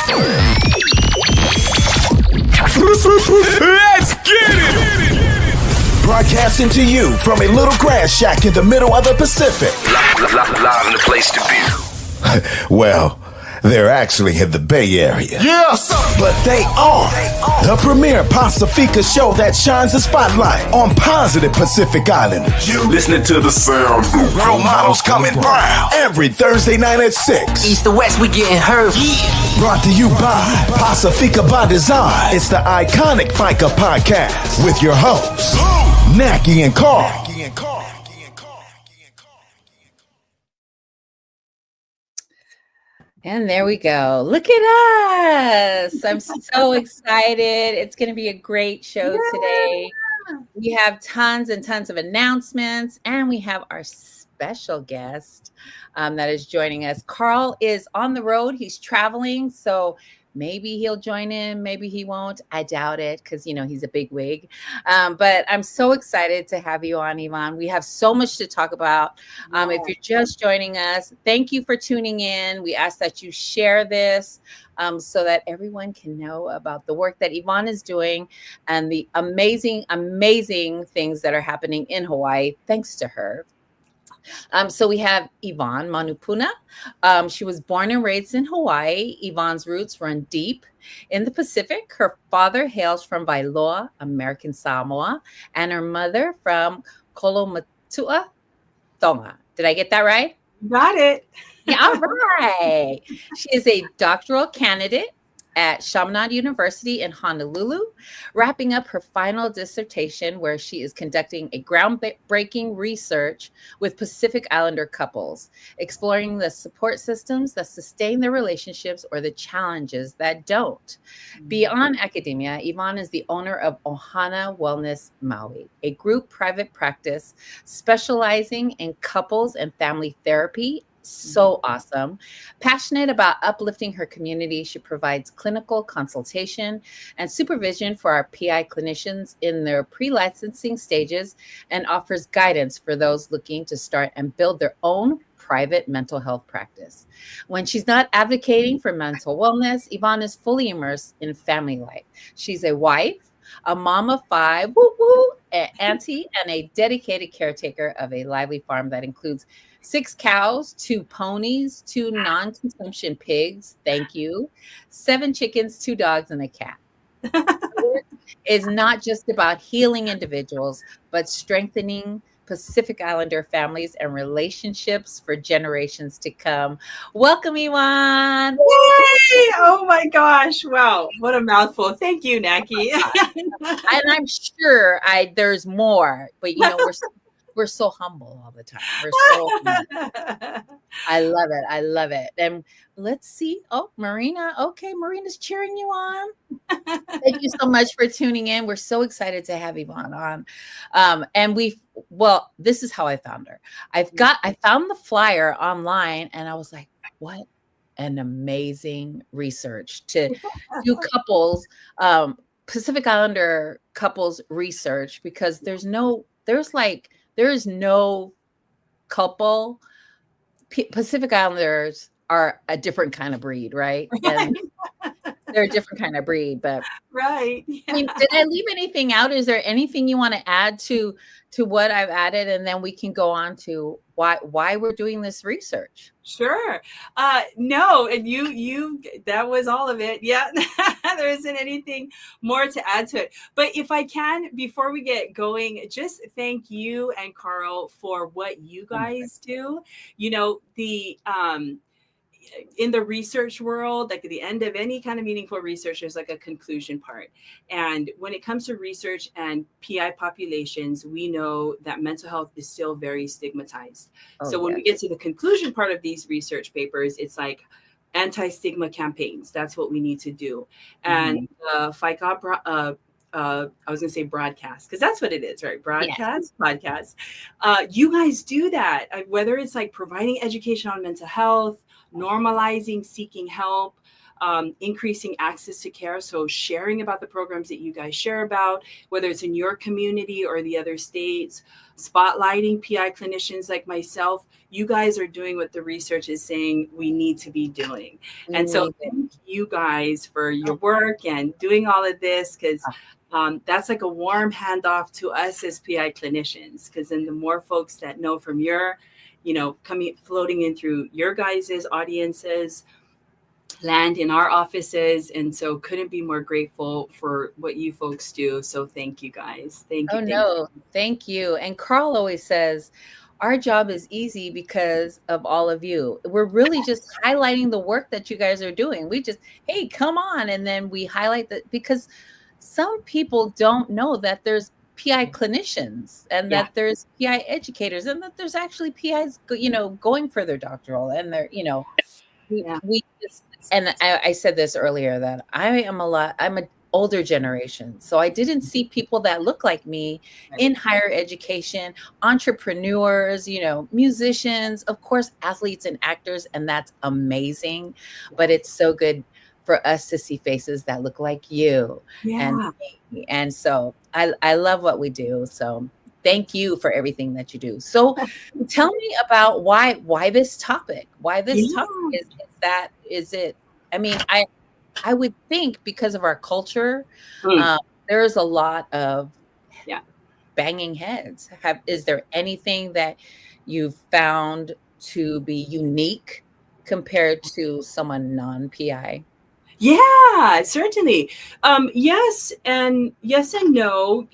Let's get it! Broadcasting to you from a little grass shack in the middle of the Pacific. Live in the place to be. Well, they're actually in the Bay Area. Yes! But they are the premier Faika show that shines a spotlight on positive Pacific Islanders. You listening to the sound. Role models coming brown. Every Thursday night at 6. East to west, we getting hurt. Brought to you by Faika by Design. It's the iconic Faika podcast with your hosts, Naki and Carl. And there we go. Look at us. I'm so excited. It's going to be a great show today. We have tons and tons of announcements, and we have our special guest that is joining us. Carl is on the road. He's traveling, so maybe he'll join in, maybe he won't. I doubt it because, he's a big wig. But I'm so excited to have you on, Yvonne. We have so much to talk about. If you're just joining us, thank you for tuning in. We ask that you share this so that everyone can know about the work that Yvonne is doing and the amazing, amazing things that are happening in Hawaii, thanks to her. So we have Yvonne Manupuna. She was born and raised in Hawaii. Yvonne's roots run deep in the Pacific. Her father hails from Wailoa, American Samoa, and her mother from Kolomatua, Tonga. Did I get that right? Got it. Yeah, all right. She is a doctoral candidate at Chaminade University in Honolulu, wrapping up her final dissertation where she is conducting a groundbreaking research with Pacific Islander couples, exploring the support systems that sustain their relationships or the challenges that don't. Beyond academia, Yvonne is the owner of Ohana Wellness Maui, a group private practice specializing in couples and family therapy. So awesome. Passionate about uplifting her community, she provides clinical consultation and supervision for our PI clinicians in their pre-licensing stages and offers guidance for those looking to start and build their own private mental health practice. When she's not advocating for mental wellness, Yvonne is fully immersed in family life. She's a wife, a mom of 5, an auntie, and a dedicated caretaker of a lively farm that includes 6 cows, 2 ponies, 2 non-consumption pigs, thank you, 7 chickens, 2 dogs, and a cat. It's not just about healing individuals, but strengthening Pacific Islander families and relationships for generations to come. Welcome, Yvonne. Yay! Oh my gosh. Wow. What a mouthful. Thank you, Naki. And I'm sure there's more, but we're so humble all the time. We're so humble. I love it. I love it. And let's see. Oh, Marina. Okay, Marina's cheering you on. Thank you so much for tuning in. We're so excited to have Yvonne on. And this is how I found her. I found the flyer online and I was like, what an amazing research to do couples, Pacific Islander couples research, because there is no couple. Pacific Islanders are a different kind of breed, right? And they're a different kind of breed, but right. Yeah. I mean, did I leave anything out? Is there anything you want to add to what I've added, and then we can go on to why we're doing this research? Sure. No, and you that was all of it. Yeah. There isn't anything more to add to it. But if I can, before we get going, just thank you and Carl for what you guys do. In the research world, like at the end of any kind of meaningful research, there's like a conclusion part. And when it comes to research and PI populations, we know that mental health is still very stigmatized. When we get to the conclusion part of these research papers, it's like anti-stigma campaigns. That's what we need to do. And Faika, I was going to say broadcast, because that's what it is, right? Broadcast, podcast. You guys do that, whether it's like providing education on mental health, normalizing seeking help, increasing access to care. So sharing about the programs that you guys share about, whether it's in your community or the other states, spotlighting PI clinicians like myself. You guys are doing what the research is saying we need to be doing. And so thank you guys for your work and doing all of this, because that's like a warm handoff to us as PI clinicians, because then the more folks that know from your, floating in through your guys' audiences, land in our offices. And so couldn't be more grateful for what you folks do. So thank you guys. Thank you. Thank you. And Carl always says, our job is easy because of all of you. We're really just highlighting the work that you guys are doing. We just, hey, come on. And then we highlight that, because some people don't know that there's PI clinicians and that there's PI educators and that there's actually PIs, going for their doctoral, and they're, we just, and I said this earlier, that I'm an older generation. So I didn't see people that look like me in higher education, entrepreneurs, musicians, of course, athletes and actors. And that's amazing. But it's so good for us to see faces that look like you. And so I love what we do. So thank you for everything that you do. So tell me about why this topic, is it, I mean, I would think because of our culture, there's a lot of banging heads. Is there anything that you've found to be unique compared to someone non-PI? Yeah, certainly. Yes and no.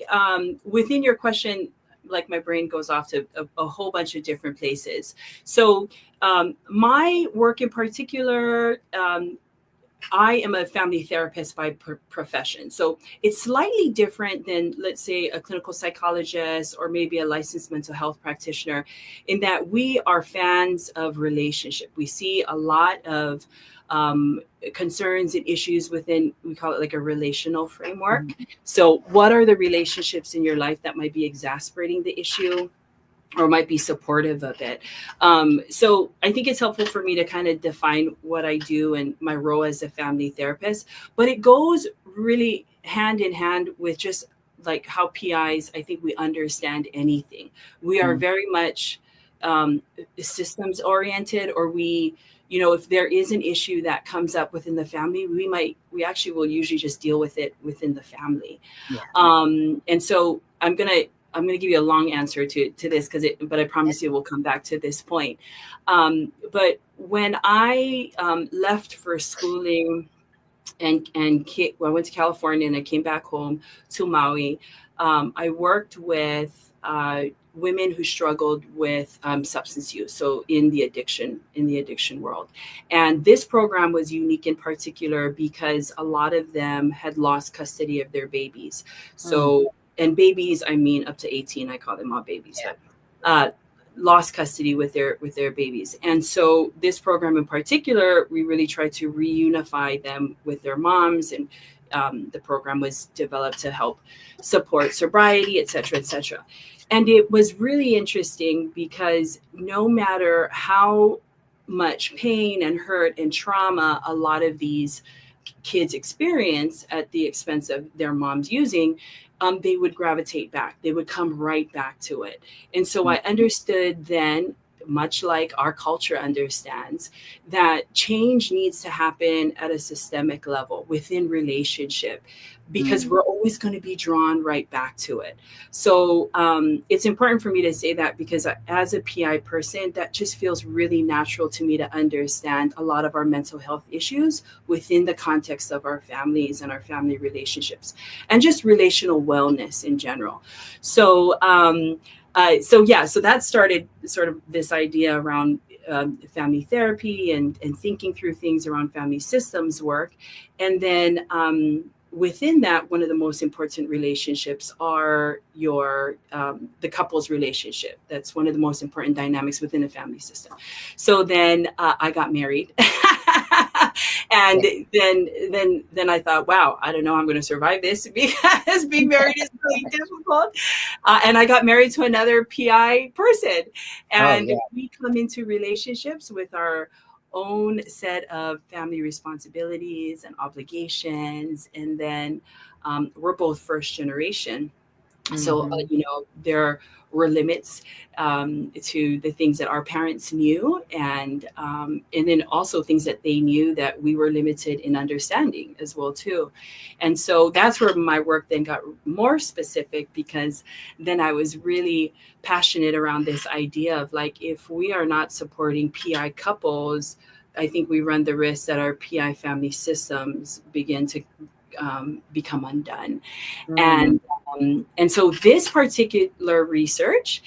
Within your question, like my brain goes off to a whole bunch of different places. So my work in particular, I am a family therapist by profession. So it's slightly different than, let's say, a clinical psychologist or maybe a licensed mental health practitioner, in that we are fans of relationship. We see a lot of concerns and issues within, we call it like a relational framework. So what are the relationships in your life that might be exacerbating the issue or might be supportive of it? So I think it's helpful for me to kind of define what I do and my role as a family therapist, but it goes really hand in hand with just like how PIs, I think we understand anything. We are very much systems oriented, or we, if there is an issue that comes up within the family, we actually will usually just deal with it within the family. And so I'm going to give you a long answer to this, but I promise you we'll come back to this point. But when I left for schooling and I went to California and I came back home to Maui, I worked with women who struggled with substance use, so in the addiction world. And this program was unique in particular because a lot of them had lost custody of their babies. So and babies, I mean up to 18, I call them all babies, lost custody with their babies. And so this program in particular, we really tried to reunify them with their moms, and the program was developed to help support sobriety, et cetera, et cetera. And it was really interesting because no matter how much pain and hurt and trauma a lot of these kids experience at the expense of their moms using, they would gravitate back. They would come right back to it. And so I understood then, much like our culture understands, that change needs to happen at a systemic level within relationship, because we're always going to be drawn right back to it. So it's important for me to say that, because as a PI person, that just feels really natural to me to understand a lot of our mental health issues within the context of our families and our family relationships and just relational wellness in general. So so that started sort of this idea around family therapy and thinking through things around family systems work. And then within that, one of the most important relationships are the couple's relationship. That's one of the most important dynamics within a family system. So then I got married. And then I thought, wow, I don't know how I'm going to survive this, because being married is really difficult. And I got married to another PI person. And we come into relationships with our own set of family responsibilities and obligations. And then we're both first generation. So, Mhm. there were limits to the things that our parents knew, and then also things that they knew that we were limited in understanding as well too. And so that's where my work then got more specific, because then I was really passionate around this idea of, like, if we are not supporting PI couples, I think we run the risk that our PI family systems begin to become undone. Mm. And so this particular research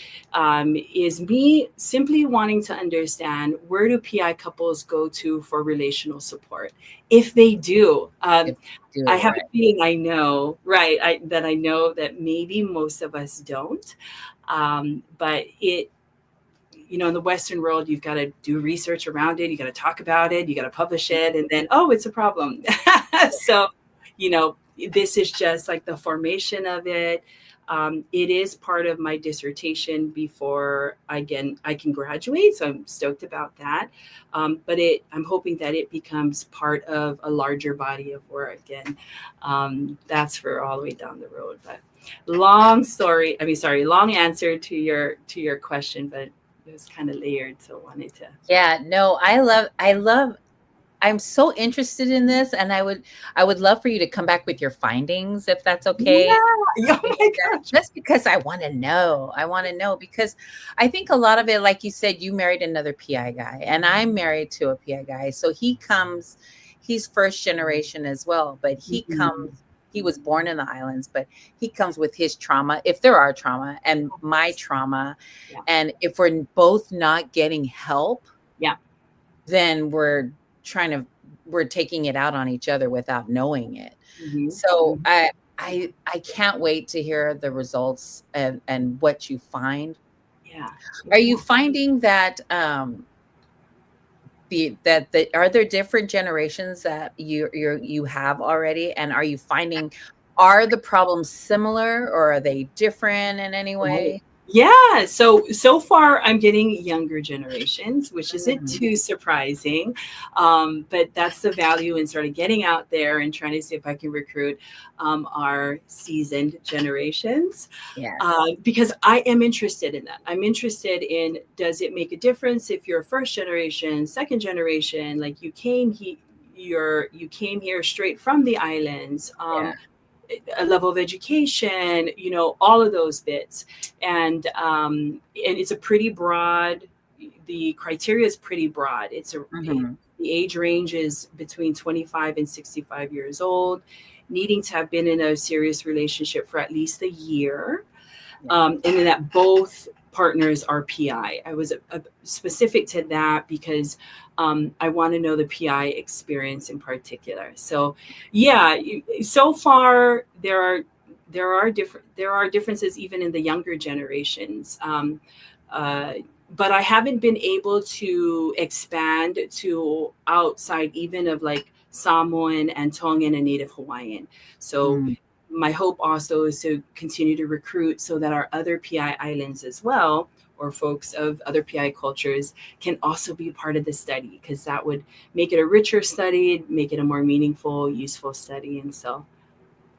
is me simply wanting to understand, where do PI couples go to for relational support? If they do, If you do I it have right. a feeling I know, right? I know that maybe most of us don't. But in the Western world, you've got to do research around it. You got to talk about it. You got to publish it. And then, oh, it's a problem. So, this is just like the formation of it. It is part of my dissertation before I can graduate. So I'm stoked about that. But I'm hoping that it becomes part of a larger body of work. And that's for all the way down the road. But long answer to your question, but it was kind of layered, so I wanted to. Yeah, no, I love I'm so interested in this, and I would love for you to come back with your findings if that's okay. Yeah. Oh my gosh. Just because I want to know. I want to know because I think a lot of it, like you said, you married another PI guy, and I'm married to a PI guy. So he's first generation as well, but Mhm. he was born in the islands, but he comes with his trauma, if there are trauma, and my trauma. Yeah. And if we're both not getting help, Yeah. then trying to we're taking it out on each other without knowing it. Mhm. So Mhm. I can't wait to hear the results and what you find. Yeah. Are you Yeah. finding that the are there different generations that you have already, and are you finding, are the problems similar or are they different in any Right. way? Yeah. So far, I'm getting younger generations, which isn't Mm, too surprising. But that's the value in sort of getting out there and trying to see if I can recruit our seasoned generations, yes. because I am interested in that. I'm interested in, does it make a difference if you're first generation, second generation, like you came here straight from the islands, Yeah. a level of education, all of those bits. And it's a pretty broad, the criteria is pretty broad. Mhm. The age range is between 25 and 65 years old, needing to have been in a serious relationship for at least a year, Yeah. and then that both partners are PI. I was specific to that because I want to know the PI experience in particular. So, yeah, so far there are differences even in the younger generations. Uh, but I haven't been able to expand to outside even of like Samoan and Tongan and Native Hawaiian. So Mm. my hope also is to continue to recruit so that our other PI islands as well, or folks of other PI cultures, can also be part of the study, because that would make it a richer study, make it a more meaningful, useful study. And so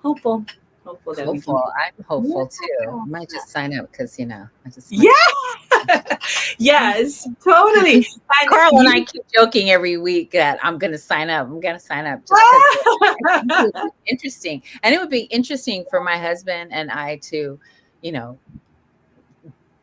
hopeful, hopeful that we can Hopeful. do. I'm hopeful too. I might Yeah. just sign up because I just Yeah. might. Yes, totally. And Carl and I you keep joking every week that I'm going to sign up. I'm going to sign up just because I think it would be interesting. And it would be interesting for my husband and I to, you know,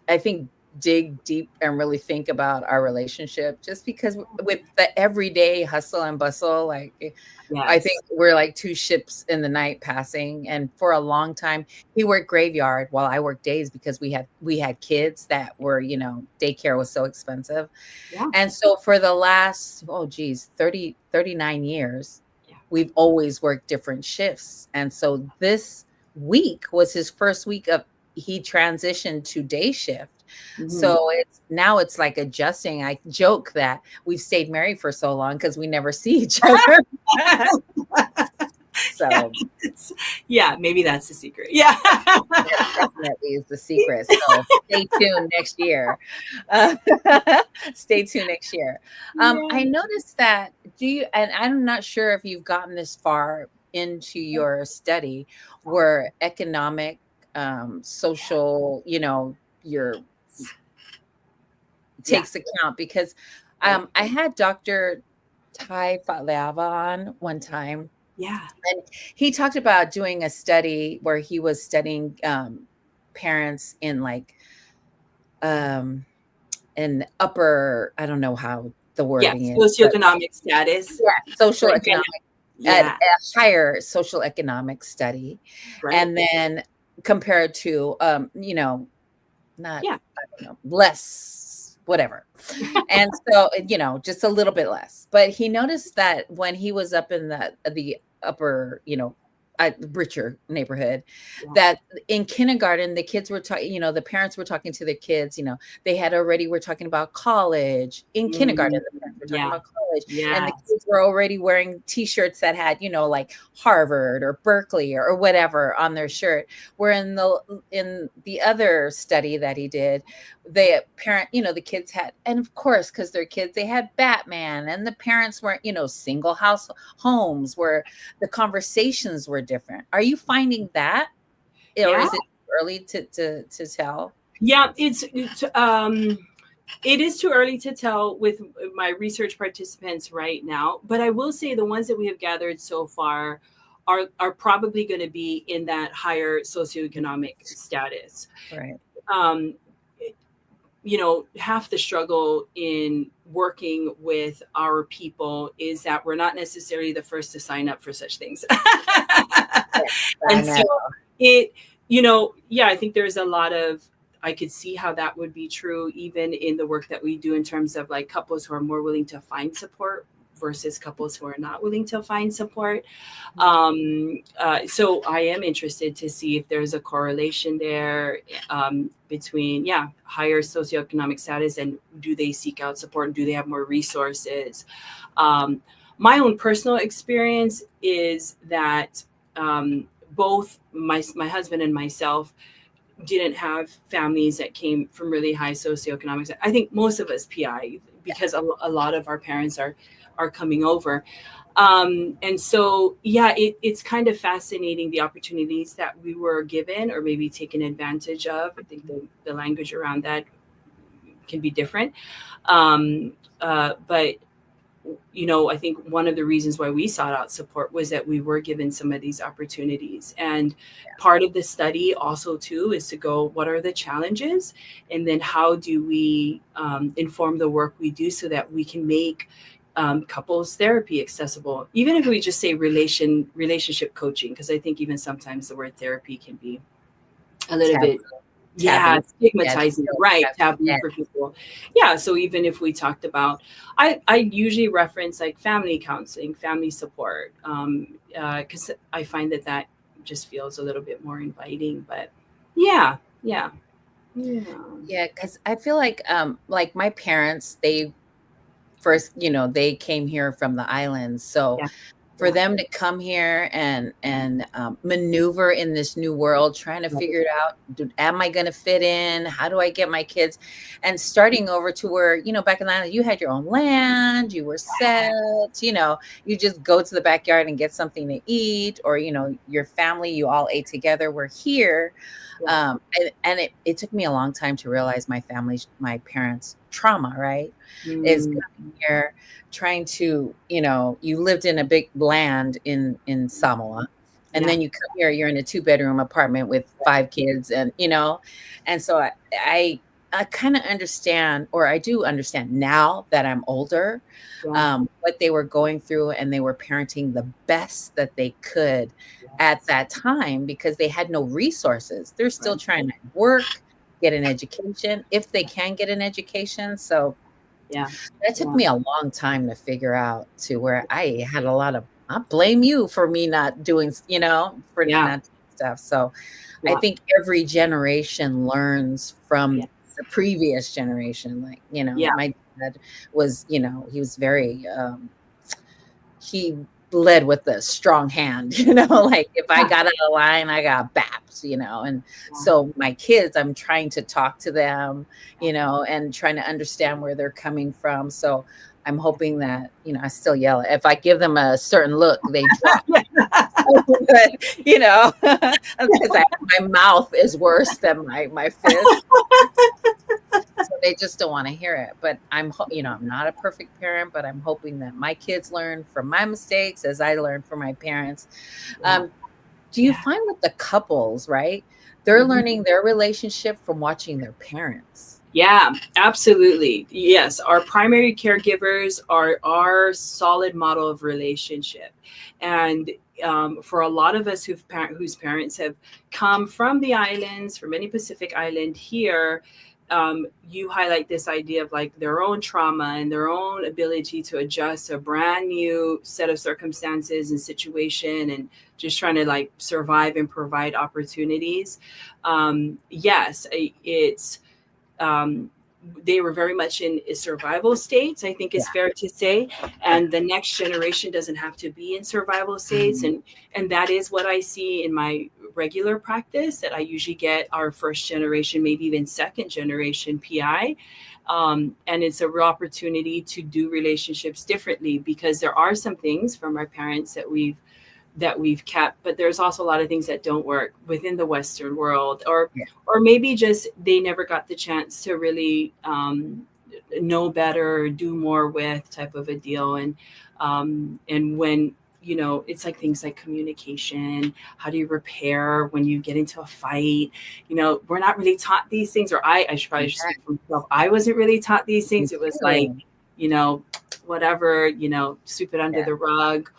I think dig deep and really think about our relationship just because with the everyday hustle and bustle, I yes. think we're like two ships in the night passing. And for a long time, he worked graveyard while I worked days because we had kids that were, daycare was so expensive. Yeah. And so for the last, oh geez, 39 years, Yeah. we've always worked different shifts. And so this week was his first week of he transitioned to day shift. Mhm. So it's like adjusting. I joke that we've stayed married for so long because we never see each other. So yeah, maybe that's the secret. Yeah. that definitely is the secret. So stay tuned next year. Uh, stay tuned next year. I Yeah. noticed that, and I'm not sure if you've gotten this far into your study, where economic, social, your Yeah. takes account, because Right. I had Dr. Ty Fatlava on one time, Yeah. and he talked about doing a study where he was studying parents in like um an upper, I don't know how the Yeah. wording is, but Socioeconomic status. yeah, social Right. economic, at Yeah. a higher social economic study, Right. and then compared to not, Yeah. I don't know, less, whatever. And so, just a little bit less. But he noticed that when he was up in the upper, richer neighborhood, Yeah. that in kindergarten, the kids were talking, the parents were talking to their kids, they had already were talking about college in kindergarten. Mm, The parents were talking yeah. about college, and Yeah. the kids were already wearing t-shirts that had, like Harvard or Berkeley or whatever on their shirt. Where in the other study that he did, the parent, the kids had, and of course, because they're kids, they had Batman, and the parents weren't, single house homes where the conversations were different. Are you finding that, or Yeah. is it early to tell? Yeah. It is too early to tell with my research participants right now, but I will say the ones that we have gathered so far are probably going to be in that higher socioeconomic status. Right. Um, half the struggle in working with our people is that we're not necessarily the first to sign up for such things. I And so know. it, yeah, I think there's a lot of, I could see how that would be true even in the work that we do in terms of like couples who are more willing to find support versus couples who are not willing to find support. So I am interested to see if there's a correlation there between, higher socioeconomic status and do they seek out support and do they have more resources? My own personal experience is that both my husband and myself didn't have families that came from really high socioeconomic. I think most of us PI, because a lot of our parents are coming over. And so, it's kind of fascinating the opportunities that we were given or maybe taken advantage of. I think the language around that can be different. But I think one of the reasons why we sought out support was that we were given some of these opportunities. And part of the study also too is to go, what are the challenges? And then how do we inform the work we do so that we can make couples therapy accessible, even if we just say relationship coaching, because I think even sometimes the word therapy can be a little Taboo. bit stigmatizing, Yeah, right? taboo. Taboo for people. Yeah. So even if we talked about, I usually reference like family counseling, family support, because I find that just feels a little bit more inviting. But yeah. Yeah, because I feel like my parents, they first, they came here from the islands. So Yeah. for Yeah. them to come here and maneuver in this new world, trying to figure it out, am I going to fit in? How do I get my kids? And starting over to where, back in the island, you had your own land, you were set, you just go to the backyard and get something to eat, or, your family, you all ate together. We're here. And it took me a long time to realize my parents' trauma, right? Is Mm, coming here, trying to, you lived in a big land in Samoa, and yeah. then you come here, you're in a 2-bedroom apartment with 5 kids, and so I kind of understand, or I do understand now that I'm older, Yeah. what they were going through, and they were parenting the best that they could at that time because they had no resources. They're still Right. trying to work, get an education, if they can get an education. So Yeah. that took Yeah. me a long time to figure out, to where I had a lot of, I blame you for me not doing, for Yeah. not doing stuff. So I Yeah. think every generation learns from Yeah. the previous generation. Like, Yeah. my dad was, he was very, he led with a strong hand, like if I got out of line, I got bapped, and so my kids, I'm trying to talk to them, and trying to understand where they're coming from. So I'm hoping that, I still yell. If I give them a certain look, they drop. But, because my mouth is worse than my fist. So they just don't want to hear it. But I'm not a perfect parent, but I'm hoping that my kids learn from my mistakes as I learned from my parents. Do you find with the couples, right? They're learning their relationship from watching their parents. Yeah, absolutely. Yes, our primary caregivers are our solid model of relationship. And for a lot of us whose parents have come from the islands, from any Pacific island here, you highlight this idea of like their own trauma and their own ability to adjust to a brand new set of circumstances and situation, and just trying to like survive and provide opportunities. Yes, it's they were very much in survival states, I think is fair to say. And the next generation doesn't have to be in survival states. And that is what I see in my regular practice, that I usually get our first generation, maybe even second generation PI. And it's a real opportunity to do relationships differently, because there are some things from our parents that we've kept, but there's also a lot of things that don't work within the Western world, or maybe just they never got the chance to really know better or do more with, type of a deal. And when it's like things like communication, how do you repair when you get into a fight? We're not really taught these things, or I should probably just speak for myself. I wasn't really taught these things. It was like, whatever, sweep it under the rug,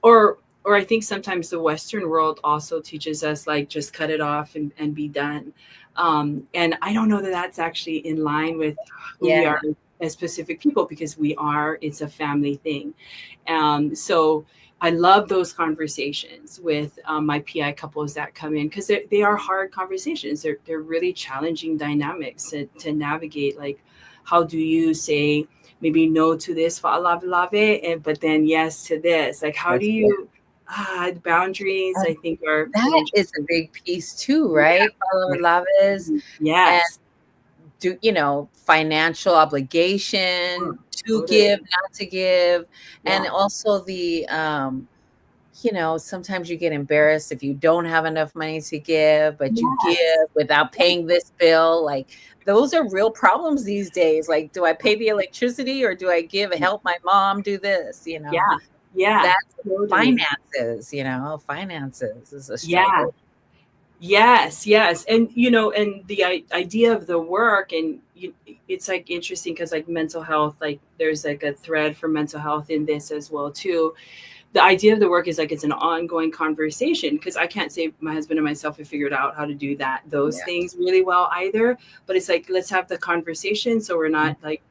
or I think sometimes the Western world also teaches us like just cut it off and be done. And I don't know that that's actually in line with who we are as Pacific people, because it's a family thing. So I love those conversations with my PI couples that come in, because they are hard conversations. They're really challenging dynamics to navigate. Like, how do you say maybe no to this fa'alave, but then yes to this? Like, how do you boundaries, I think, are that is a big piece too, right? Laves, yes, and do financial obligation to give, not to give, and also the sometimes you get embarrassed if you don't have enough money to give, but you give without paying this bill. Like, those are real problems these days. Like, do I pay the electricity, or do I help my mom do this? That's totally. Finances is a struggle. Yes. And and the idea of the work, and it's like interesting, because like mental health, like there's like a thread for mental health in this as well too. The idea of the work is like it's an ongoing conversation, because I can't say my husband and myself have figured out how to do those things really well either. But it's like, let's have the conversation, so we're not like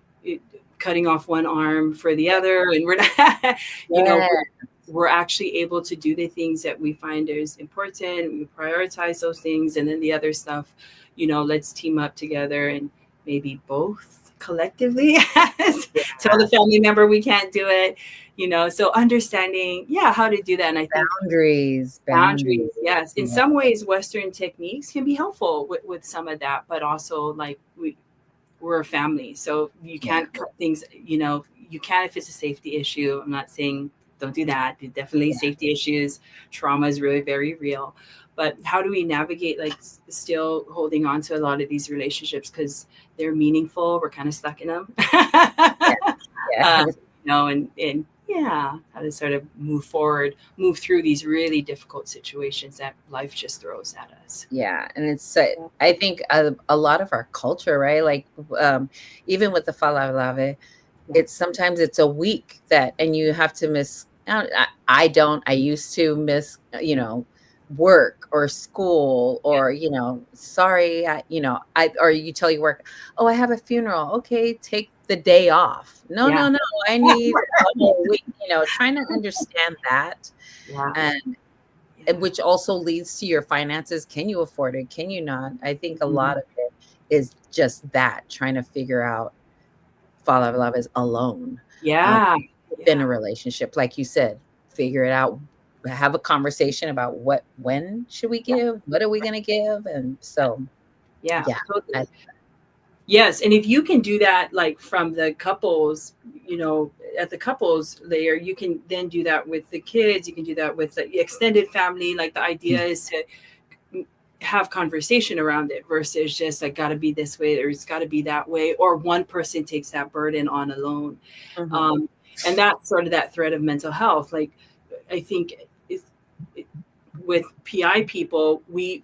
cutting off one arm for the other, and we're not we're actually able to do the things that we find is important. We prioritize those things, and then the other stuff, let's team up together and maybe both collectively tell the family member we can't do it. So understanding how to do that. And I think boundaries, yes, in some ways Western techniques can be helpful with some of that, but also like we're a family, so you can't cut things, you can if it's a safety issue. I'm not saying don't do that. Definitely safety issues. Trauma is really very real. But how do we navigate like still holding on to a lot of these relationships, because they're meaningful? We're kind of stuck in them. And how to sort of move forward, move through these really difficult situations that life just throws at us. Yeah. And it's, I think a lot of our culture, right? Like, even with the falalave, sometimes it's a week and you have to miss. I used to miss, work or school, or, sorry, or you tell your work, oh, I have a funeral. Okay, take the day off. No, I need a whole week, trying to understand that. And which also leads to your finances. Can you afford it? Can you not? I think a lot of it is just that, trying to figure out love is alone. In a relationship, like you said, figure it out, have a conversation about when should we give, what are we going to give, and so Yeah, yeah. totally. Yes, and if you can do that, like from the couples, at the couples layer, you can then do that with the kids. You can do that with the extended family. Like the idea is to have conversation around it versus just like got to be this way or it's got to be that way, or one person takes that burden on alone. And that's sort of that thread of mental health. Like I think with PI people, we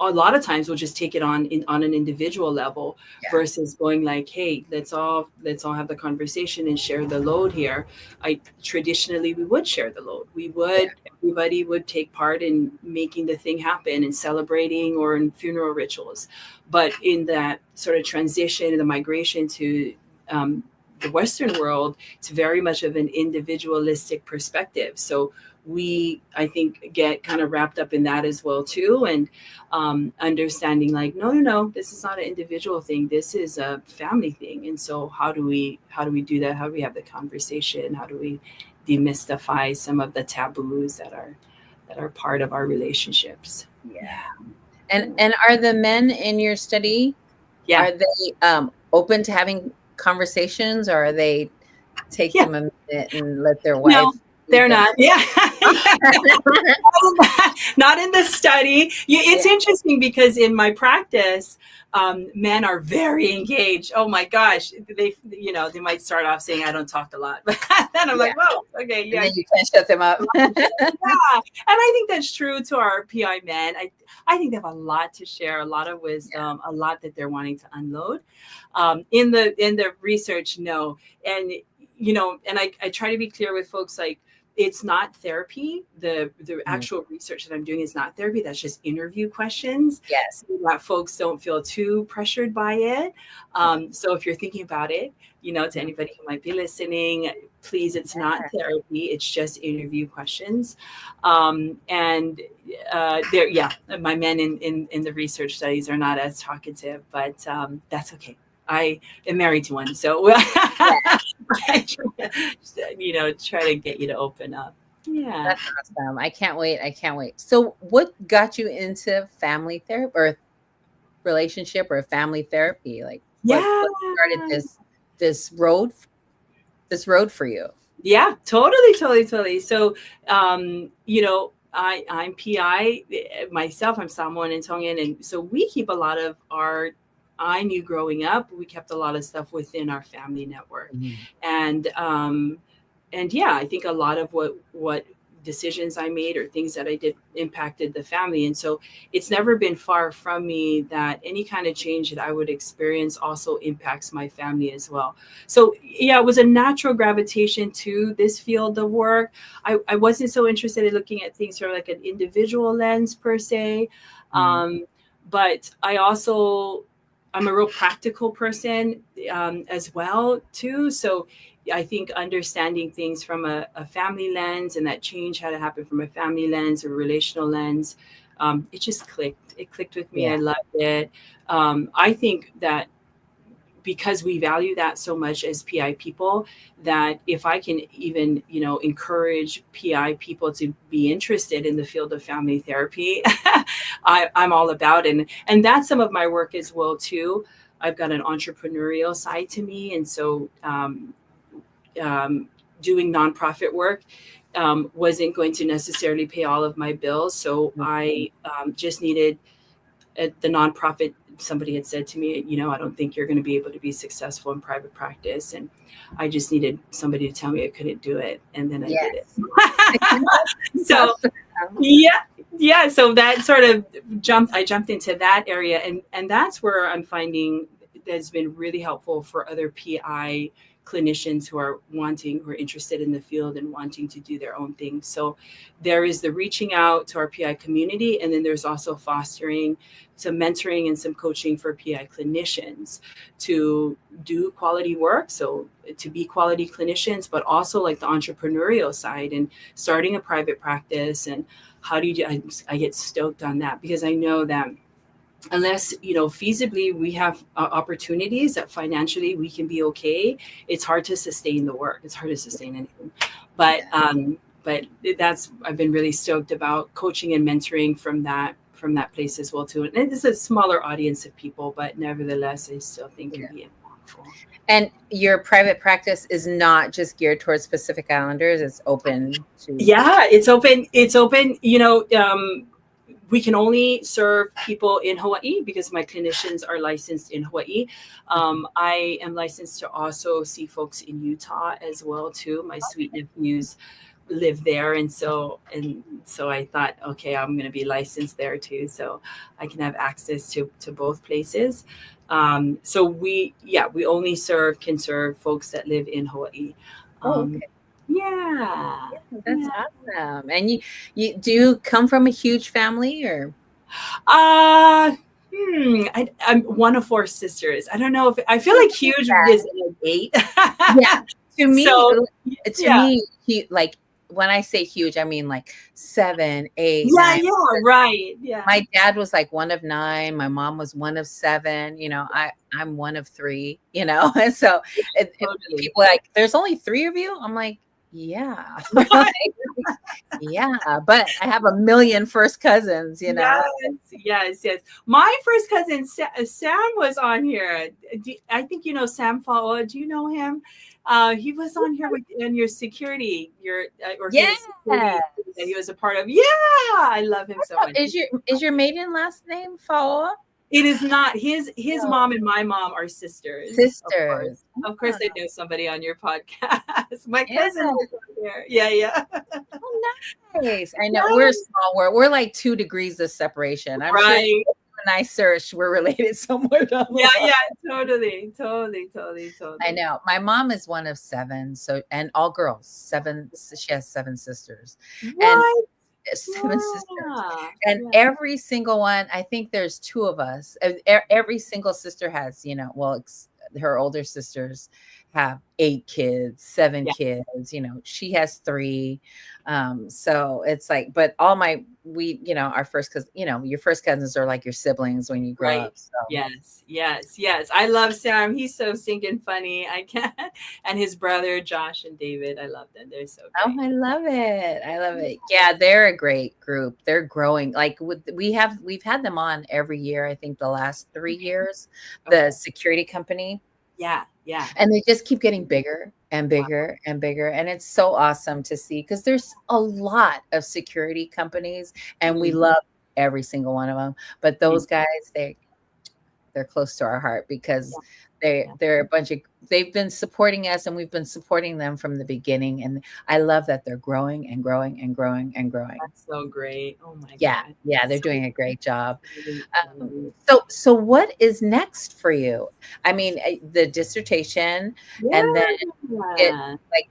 a lot of times we'll just take it on an individual level versus going like, hey, let's all have the conversation and share the load here. Traditionally we would share the load. Everybody would take part in making the thing happen and celebrating or in funeral rituals. But in that sort of transition and the migration to the Western world, it's very much of an individualistic perspective. So we, I think, get kind of wrapped up in that as well too, and understanding like, no, this is not an individual thing. This is a family thing. And so how do we do that? How do we have the conversation? How do we demystify some of the taboos that are part of our relationships? Yeah. And are the men in your study, are they open to having conversations, or are they take them a minute and let their wife? No, they're not. Yeah. Not in the study. It's interesting because in my practice, men are very engaged. Oh my gosh. They might start off saying, I don't talk a lot, but then I'm like, whoa, okay. Yeah. And then you can't shut them up. And I think that's true to our PI men. I think they have a lot to share, a lot of wisdom, a lot that they're wanting to unload. In the research, no. And, and I try to be clear with folks, like, it's not therapy. The actual research that I'm doing is not therapy. That's just interview questions. Yes. So that folks don't feel too pressured by it. So if you're thinking about it, to anybody who might be listening, please, it's not therapy. It's just interview questions. My men in the research studies are not as talkative, but that's okay. I am married to one, so I try to get you to open up. Yeah, that's awesome. I can't wait. So, what got you into family therapy or relationship or family therapy? Like, what started this road for you? Yeah, totally. So, I'm PI myself. I'm Samoan and Tongan, and so we keep a lot of our. I knew growing up, we kept a lot of stuff within our family network. And I think a lot of what decisions I made or things that I did impacted the family. And so it's never been far from me that any kind of change that I would experience also impacts my family as well. So it was a natural gravitation to this field of work. I wasn't so interested in looking at things from like an individual lens per se. But I'm a real practical person as well too. So I think understanding things from a family lens and that change had to happen from a family lens or relational lens, it just clicked. It clicked with me. I loved it. I think that because we value that so much as PI people, that if I can even, encourage PI people to be interested in the field of family therapy, I'm all about it. And that's some of my work as well, too. I've got an entrepreneurial side to me. And so doing nonprofit work wasn't going to necessarily pay all of my bills. So I just needed the nonprofit. Somebody had said to me, I don't think you're going to be able to be successful in private practice. And I just needed somebody to tell me I couldn't do it. And then I did it. So, so that sort of I jumped into that area. And that's where I'm finding that's been really helpful for other PI clinicians who are interested in the field and wanting to do their own thing. So there is the reaching out to our PI community, and then there's also fostering some mentoring and some coaching for PI clinicians to do quality work. So to be quality clinicians, but also like the entrepreneurial side and starting a private practice. And how do you do? I get stoked on that because I know that unless, feasibly we have opportunities that financially we can be okay, it's hard to sustain the work. It's hard to sustain anything. But but that's, I've been really stoked about coaching and mentoring from that place as well too. And it's a smaller audience of people, but nevertheless, I still think can be impactful. And your private practice is not just geared towards Pacific Islanders; it's open to. Yeah, it's open. It's open. We can only serve people in Hawaii because my clinicians are licensed in Hawaii. I am licensed to also see folks in Utah as well too. My sweet nephews live there, and so I thought, okay, I'm going to be licensed there too, so I can have access to both places. So we only can serve folks that live in Hawaii. Okay. Yeah, That's awesome. And you do you come from a huge family or? I'm one of 4 sisters. I don't know if I feel like huge is like 8. Yeah, to me, So, like when I say huge, I mean like 7, 8. Yeah, 9. right. Yeah. My dad was like one of 9. My mom was one of 7. I'm one of 3. And so Totally. people are like, there's only 3 of you. I'm like, yeah, yeah, but I have a million first cousins. Yes. My first cousin Sam was on here. I think you know Sam Fao. Do you know him? He was on here in your security, his security that he was a part of. Yeah, I love him so much. Is your maiden last name Faoa? It is not. His mom and my mom are sisters. Sisters. Of course, I know somebody on your podcast. My cousin was on there. Yeah. Oh, nice. I know we're small. We're like 2 degrees of separation. I'm sure when I search, we're related somewhere down the line. Totally. I know. My mom is one of 7, and all girls. 7. She has 7 sisters. What? And 7 sisters. And every single one, I think there's 2 of us. Every single sister has, her older sisters have 8 kids, 7 kids, she has 3. So it's like, but all our first cousins, your first cousins are like your siblings when you grow up. So. Yes. I love Sam. He's so stinking funny. I can't. And his brother, Josh and David. I love them. They're so great. Oh, I love it. Yeah, they're a great group. They're growing. Like we've had them on every year. I think the last 3 years, the security company. Yeah. And they just keep getting bigger and bigger and bigger. And it's so awesome to see because there's a lot of security companies and we love every single one of them. But those guys, they're close to our heart because they're a bunch of, they've been supporting us and we've been supporting them from the beginning. And I love that they're growing and growing and growing and growing. That's so great. Oh my God. Yeah, they're doing a great job. So what is next for you? I mean, the dissertation and then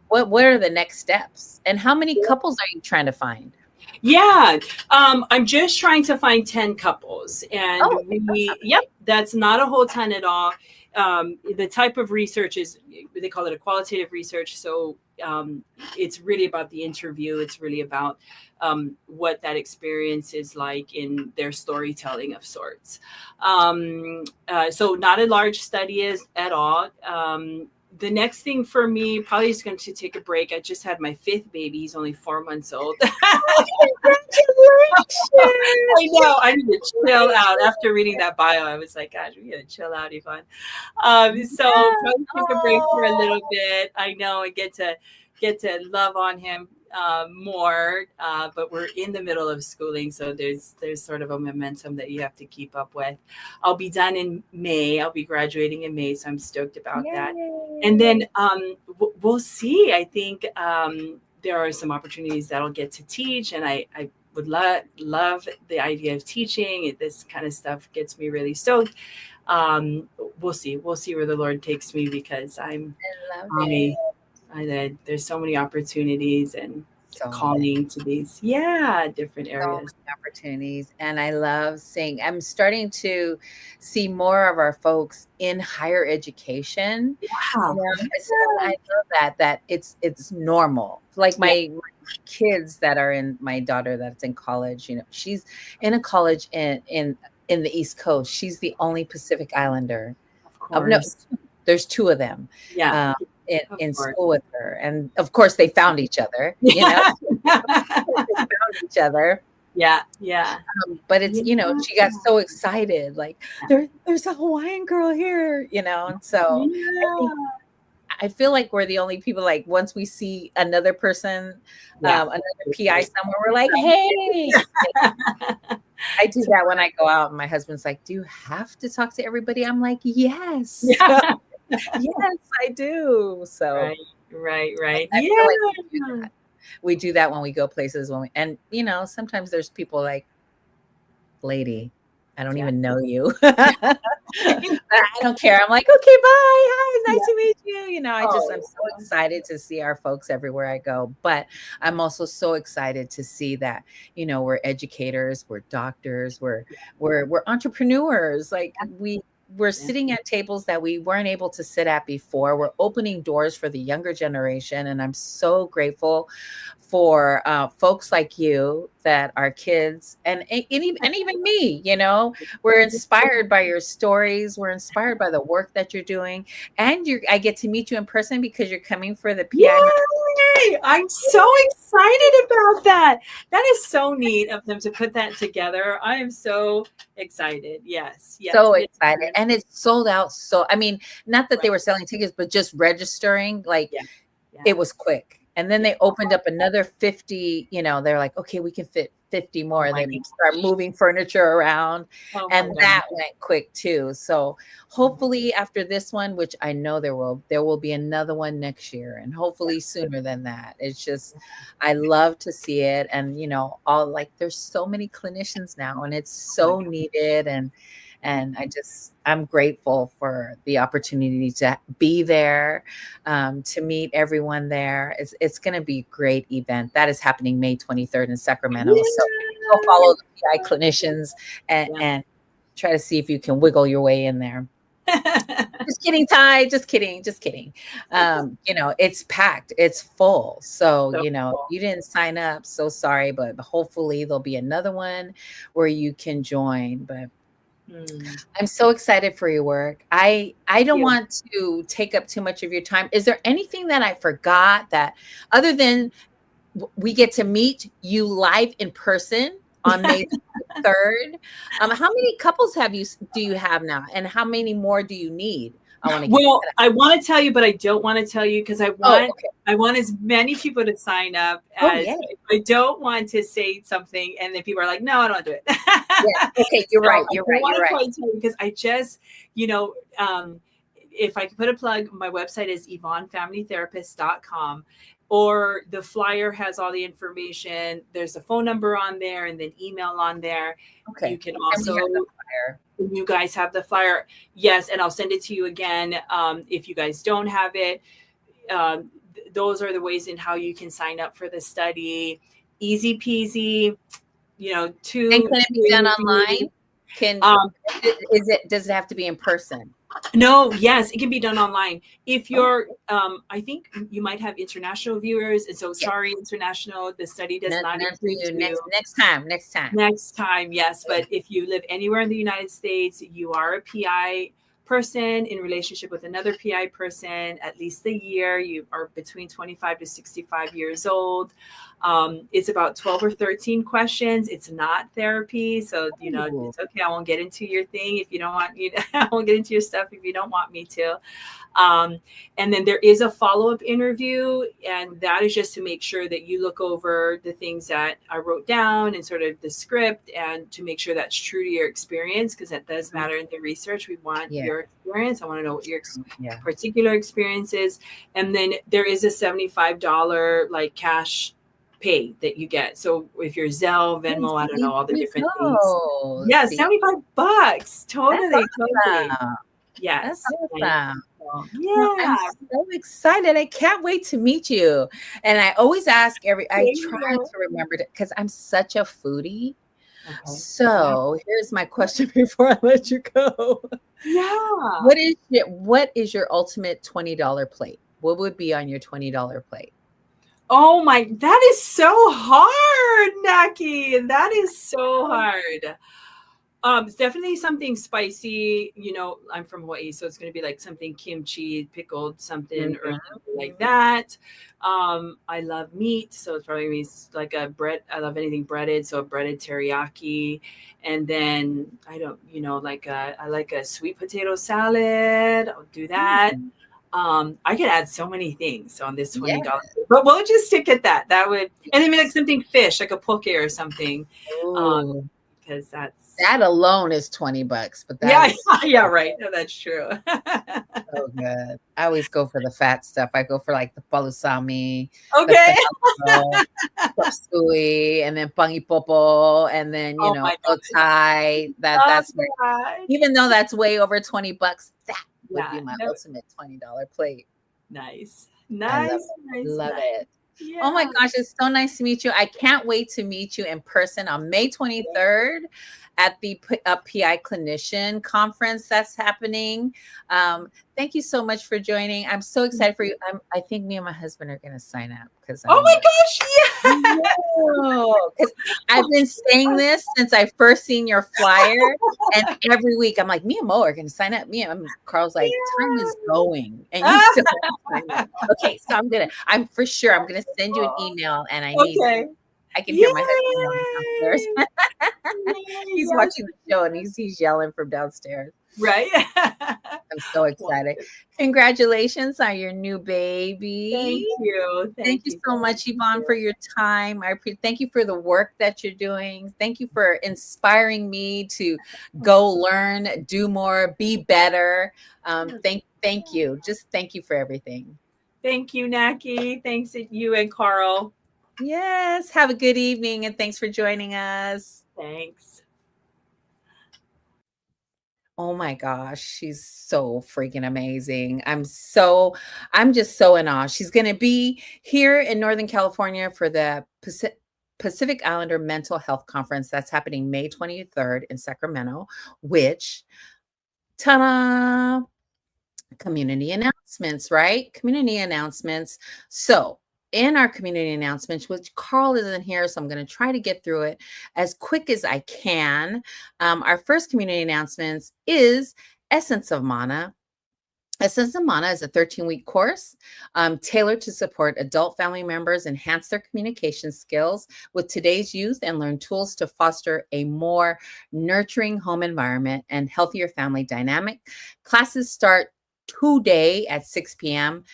what are the next steps and how many couples are you trying to find? Yeah, I'm just trying to find 10 couples and that's not a whole ton at all. The type of research is, they call it a qualitative research. So it's really about the interview. It's really about what that experience is like in their storytelling of sorts. So not a large study at all. The next thing for me probably is going to take a break. I just had my 5th baby. He's only 4 months old. Congratulations. I know. I need to chill out. After reading that bio, I was like, gosh, we got to chill out, Yvonne. So probably take a break for a little bit. I know, and get to love on him more, but we're in the middle of schooling, so there's sort of a momentum that you have to keep up with. I'll be done in May. I'll be graduating in May, so I'm stoked about that. And then we'll see. I think there are some opportunities that I'll get to teach, and I would love the idea of teaching. This kind of stuff gets me really stoked. We'll see where the Lord takes me because there's so many opportunities and calling to these different areas. Opportunities. And I love seeing, I'm starting to see more of our folks in higher education. Wow. I love that it's normal. Like my kids that are in, my daughter that's in college, she's in a college in the East Coast. She's the only Pacific Islander. Of course. No, there's 2 of them. Yeah. in course. school with her. And of course they found each other, you know, they found each other. Yeah. Yeah. But it's, you know, she got Yeah. so excited, like there's a Hawaiian girl here, you know. And so I think Yeah. I feel like we're the only people, like once we see another person, Yeah. another PI somewhere, we're like, hey. I do that when I go out and my husband's like, do you have to talk to everybody? I'm like, yes. Yeah. Yes, I do. So Right. I feel like Yeah. we do that when we go places and you know, sometimes there's people like, lady, I don't Yeah. even know you. But I don't care. I'm like, okay, bye. Hi, Yeah. nice to meet you. You know, I'm Oh, so excited to see our folks everywhere I go. But I'm also so excited to see that, you know, we're educators, we're doctors, we're entrepreneurs. Like we're sitting at tables that we weren't able to sit at before. We're opening doors for the younger generation. And I'm so grateful for folks like you that are kids and even me, you know, we're inspired by your stories. We're inspired by the work that you're doing. And I get to meet you in person because you're coming for the PI. yay! I'm so excited about that. That is so neat of them to put that together. I am so excited. Yes. So excited. And it's sold out. So, I mean, not that they were selling tickets, but just registering, like Yeah. it was quick. And then they opened up another 50, you know, they're like, okay, we can fit 50 more. They start moving furniture around. And that went quick too. So hopefully after this one, which I know there will be another one next year and hopefully sooner than that. It's just, I love to see it. And, you know, all like there's so many clinicians now and it's so needed. And I'm grateful for the opportunity to be there, to meet everyone there. It's going to be a great event. That is happening May 23rd in Sacramento. Yeah. So go follow the PI clinicians and try to see if you can wiggle your way in there. Just kidding, Ty. Just kidding. You know, it's packed. It's full. So, you know, you didn't sign up. So sorry, but hopefully there'll be another one where you can join. But I'm so excited for your work. I don't want to take up too much of your time. Is there anything that I forgot that other than we get to meet you live in person on May 3rd? How many couples do you have now? And how many more do you need? I want to tell you, but I don't want to tell you because I want as many people to sign up as I don't want to say something and then people are like, no, I don't want to do it. Okay, you're right. You're right. Because I just, you know, if I could put a plug, my website is YvonneFamilyTherapist.com. Or the flyer has all the information. There's a phone number on there and then email on there. Okay. You can also, you guys have the flyer. Yes. And I'll send it to you again. If you guys don't have it, those are the ways in how you can sign up for the study. Easy peasy, you know, and can it be done online? Does it have to be in person? No, yes, it can be done online. If you're, I think you might have international viewers, and so sorry, international. The study does not include you. Next time, yes. But if you live anywhere in the United States, you are a PI person in relationship with another PI person, at least a year. You are between 25 to 65 years old. It's about 12 or 13 questions. It's not therapy. So, you know, it's okay. I won't get into your thing if you don't want me to. I won't get into your stuff if you don't want me to. And then there is a follow-up interview, and that is just to make sure that you look over the things that I wrote down and sort of the script and to make sure that's true to your experience, because that does matter in the research. We want your experience. I want to know what your particular experience is. And then there is a $75 like cash pay that you get. So if you're Zelle, Venmo, I don't know, all the different things. Yeah, $75. Totally. Yes. That's awesome. I'm so excited. I can't wait to meet you. And I always ask I try to remember it because I'm such a foodie. Okay. So here's my question before I let you go. Yeah. What is your ultimate $20 plate? What would be on your $20 plate? Oh my, that is so hard, Naki. That is so hard. It's definitely something spicy. You know, I'm from Hawaii, so it's going to be like something kimchi, pickled something or something like that. I love meat, so it's probably gonna be like a bread. I love anything breaded, so a breaded teriyaki. And then I don't, I like a sweet potato salad. I'll do that. Mhm. I could add so many things on this Yeah. $20, but we'll just stick at that. That would, and then like something fish, like a poke or something, Ooh. because that's That alone is $20, but that yeah, is yeah, right. No, that's true. so good. I always go for the fat stuff. I go for like the palusami, the Okay. finado, chop suey, and then pangi popo, and then Oh my gosh. otai. Love That's that. even though that's way over $20, that would Yeah. be my No, ultimate $20 plate. nice. I love Nice, it. nice, Love nice. it. Oh my Yeah. gosh, it's so nice to meet you. I can't wait to meet you in person on May 23rd at the PI Clinician Conference that's happening. Thank you so much for joining. I'm so excited for you. I think me and my husband are going to sign up because Oh my gosh. Yeah. because I've been saying this since I first seen your flyer, and every week I'm like, me and Mo are going to sign up. Me and Carl's like, time is going, and you still haven't signed up. Okay, so I'm for sure I'm gonna send you an email, and Okay. I can hear my husband yelling downstairs. Yay. He's Yes. watching the show and he's yelling from downstairs. Right. I'm so excited. Congratulations on your new baby. Thank you. Thank Thank you you. so much, Yvonne, for your time. Thank you for the work that you're doing. Thank you for inspiring me to go learn, do more, be better. Thank you. Just thank you for everything. Thank you, Naki. Thanks to you and Carl. Yes. Have a good evening and thanks for joining us. Thanks. Oh my gosh, she's so freaking amazing. I'm just so in awe. She's going to be here in Northern California for the Pacific Islander Mental Health Conference that's happening May 23rd in Sacramento, which ta-da, community announcements, right? Community announcements. So, in our community announcements, which Carl isn't here, so I'm going to try to get through it as quick as I can. Our first community announcements is Essence of Mana. Essence of Mana is a 13-week course tailored to support adult family members enhance their communication skills with today's youth and learn tools to foster a more nurturing home environment and healthier family dynamic. Classes start today at 6 p.m.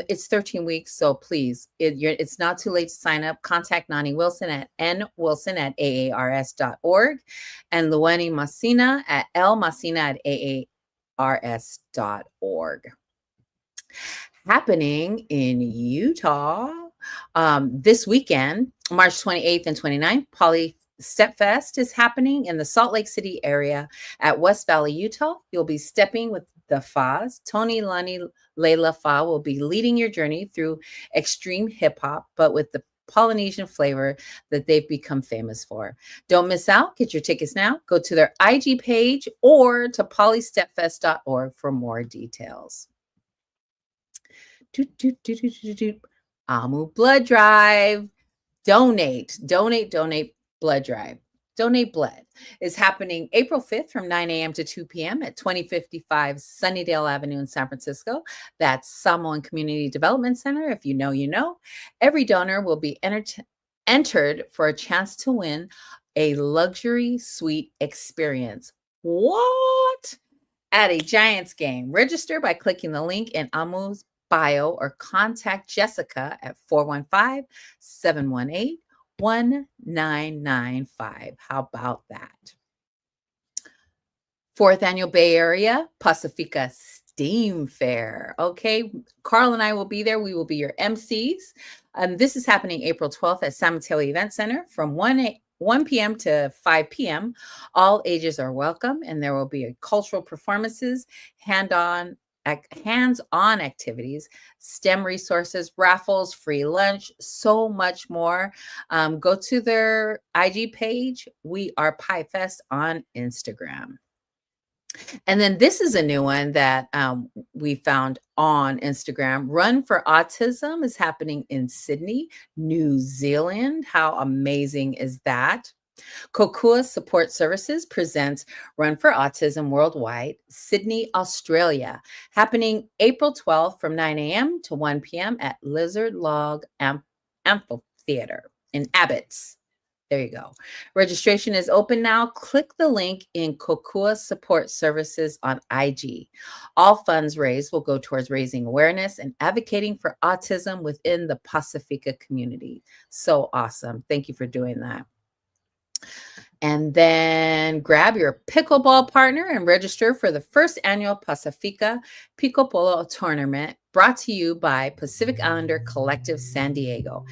It's 13 weeks, so please, it's not too late to sign up. Contact Nani Wilson at nwilson@aars.org and Luani Masina at lmasina@aars.org. Happening in Utah this weekend, March 28th and 29th, Poly Step Fest is happening in the Salt Lake City area at West Valley, Utah. You'll be stepping with the Fas. Tony Lani Layla Fa will be leading your journey through extreme hip hop, but with the Polynesian flavor that they've become famous for. Don't miss out. Get your tickets now. Go to their IG page or to polystepfest.org for more details. Amu Blood Drive. Donate blood drive. Donate blood is happening April 5th from 9 a.m. to 2 p.m. at 2055 Sunnydale Avenue in San Francisco. That's Samoan Community Development Center. If you know, you know. Every donor will be entered for a chance to win a luxury suite experience. What? At a Giants game. Register by clicking the link in Amu's bio or contact Jessica at 415-718-1995. How about that? Fourth annual Bay Area Pacifica Steam Fair. Okay, Carl and I will be there. We will be your MCs. This is happening April 12th at San Mateo Event Center from 1 p.m. to 5 p.m. All ages are welcome, and there will be cultural performances, hands-on activities, STEM resources, raffles, free lunch, so much more. Go to their IG page. We are Pie Fest on Instagram. And then this is a new one that we found on Instagram. Run for Autism is happening in Sydney, New Zealand. How amazing is that? Kokua Support Services presents Run for Autism Worldwide, Sydney, Australia, happening April 12th from 9 a.m. to 1 p.m. at Lizard Log Amphitheater in Abbots. There you go. Registration is open now. Click the link in Kokua Support Services on IG. All funds raised will go towards raising awareness and advocating for autism within the Pacifica community. So awesome. Thank you for doing that. And then grab your pickleball partner and register for the first annual Pacifica Pickleball Tournament brought to you by Pacific Islander Collective San Diego.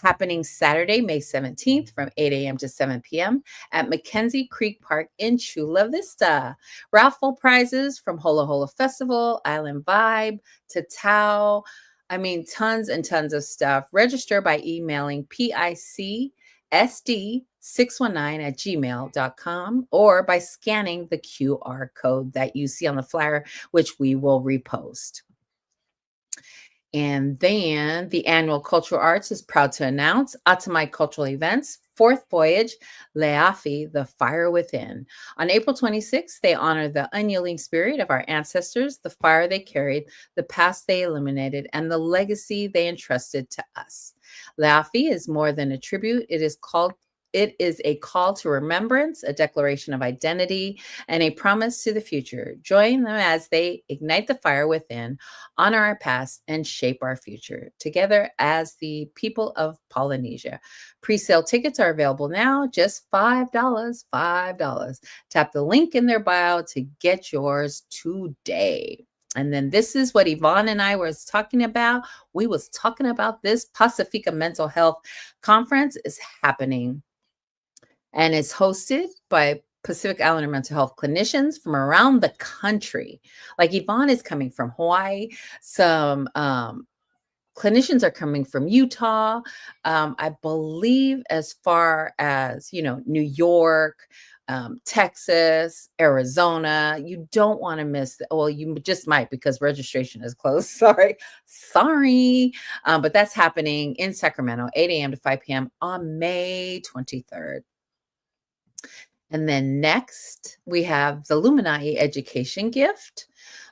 Happening Saturday, May 17th from 8 a.m. to 7 p.m. at Mackenzie Creek Park in Chula Vista. Raffle prizes from Hola Hola Festival, Island Vibe, to Tao. I mean, tons and tons of stuff. Register by emailing PICSD619@gmail.com or by scanning the QR code that you see on the flyer, which we will repost. And then the annual Cultural Arts is proud to announce Atamai Cultural Events, fourth voyage, Leafi, the Fire Within. On April 26th, they honor the unyielding spirit of our ancestors, the fire they carried, the past they eliminated, and the legacy they entrusted to us. Leafi is more than a tribute. It is a call to remembrance, a declaration of identity, and a promise to the future. Join them as they ignite the fire within, honor our past, and shape our future together as the people of Polynesia. Pre-sale tickets are available now, just $5, $5. Tap the link in their bio to get yours today. And then this is what Yvonne and I was talking about. We was talking about this Pacifica Mental Health Conference is happening. And it's hosted by Pacific Islander mental health clinicians from around the country. Like Yvonne is coming from Hawaii. Some clinicians are coming from Utah. I believe as far as, New York, Texas, Arizona. You don't want to miss. Well, you just might because registration is closed. Sorry. But that's happening in Sacramento, 8 a.m. to 5 p.m. on May 23rd. And then next, we have the Luminati Education Gift.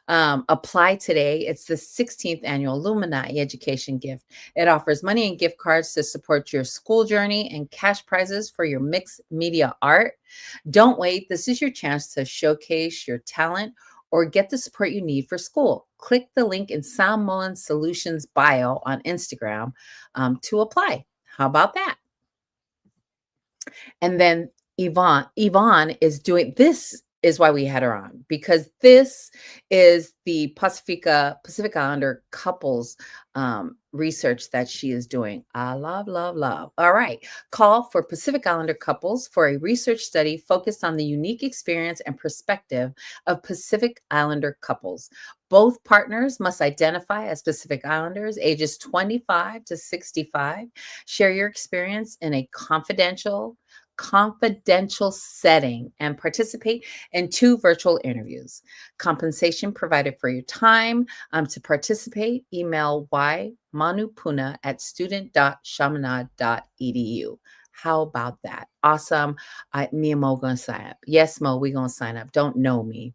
Apply today. It's the 16th annual Luminati Education Gift. It offers money and gift cards to support your school journey and cash prizes for your mixed media art. Don't wait. This is your chance to showcase your talent or get the support you need for school. Click the link in Sam Mullen Solutions bio on Instagram to apply. How about that? And then Yvonne is doing this is why we had her on, because this is the Pacific Islander couples research that she is doing. I love. All right. Call for Pacific Islander couples for a research study focused on the unique experience and perspective of Pacific Islander couples. Both partners must identify as Pacific Islanders, ages 25 to 65. Share your experience in a confidential setting and participate in 2 virtual interviews. Compensation provided for your time. To participate, email ymanupuna@student.chaminade.edu. How about that? Awesome. Me and Mo going to sign up. Yes, Mo, we going to sign up. Don't know me.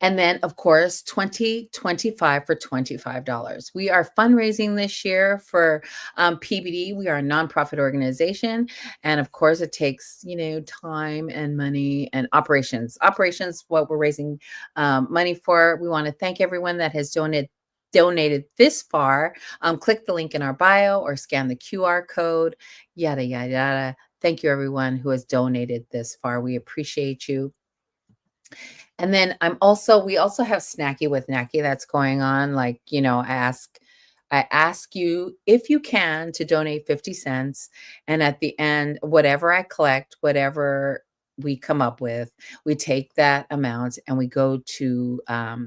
And then, of course, 2025 for $25. We are fundraising this year for PBD. We are a nonprofit organization. And of course, it takes, time and money and operations. Operations, what we're raising money for. We want to thank everyone that has donated this far. Click the link in our bio or scan the QR code, yada, yada, yada. Thank you, everyone who has donated this far. We appreciate you. And then we also have Snacky with Nacky that's going on. Like, I ask you if you can to donate 50 cents. And at the end, whatever I collect, whatever we come up with, we take that amount and we go to a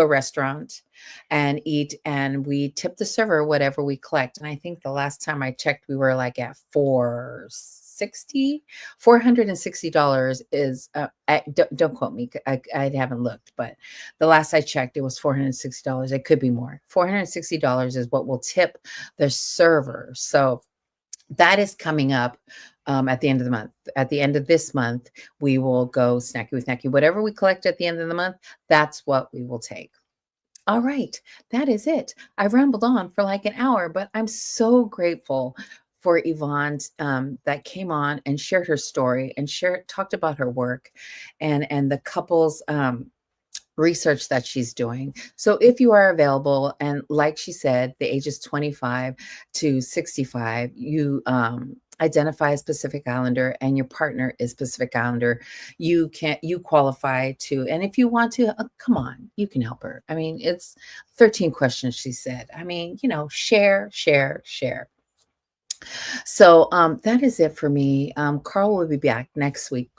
restaurant and eat, and we tip the server whatever we collect. And I think the last time I checked, we were like at $460 is don't quote me, I haven't looked, but the last I checked it was $460. It could be more. $460 is what we'll tip the server. So that is coming up at the end of the month. At the end of this month, we will go snacky with snacky. Whatever we collect at the end of the month, that's what we will take. All right, that is it. I rambled on for like an hour, but I'm so grateful for Yvonne that came on and shared her story and talked about her work and the couples research that she's doing. So if you are available, and like she said, the ages 25 to 65, you identify as Pacific Islander and your partner is Pacific Islander, you qualify to, and if you want to, come on, you can help her. I mean, it's 13 questions, she said. I mean, share. So that is it for me. Carl will be back next week.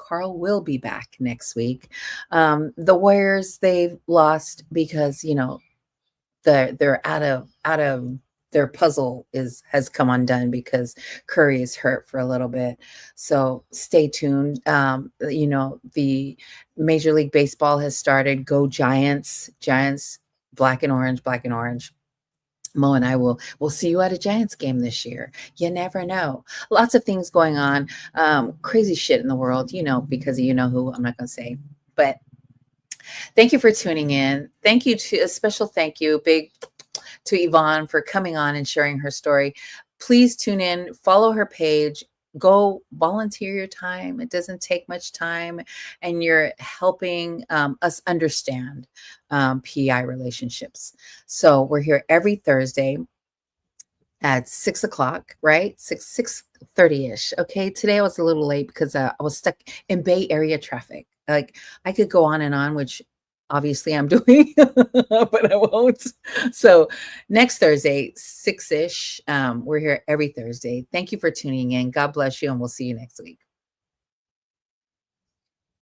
The Warriors, they've lost because they're out of their puzzle has come undone because Curry is hurt for a little bit. So stay tuned. The Major League Baseball has started. Go Giants! Giants, black and orange. Mo and I will see you at a Giants game this year. You never know. Lots of things going on. Crazy shit in the world, because of who. I'm not going to say. But thank you for tuning in. A special thank you, big to Yvonne for coming on and sharing her story. Please tune in, follow her page. Go volunteer your time. It doesn't take much time, and you're helping us understand PI relationships. So we're here every Thursday at 6 o'clock, right? 6:30ish. Okay. Today I was a little late because I was stuck in Bay Area traffic. Like, I could go on and on, which obviously I'm doing, but I won't. So next Thursday, 6-ish. We're here every Thursday. Thank you for tuning in. God bless you, and we'll see you next week.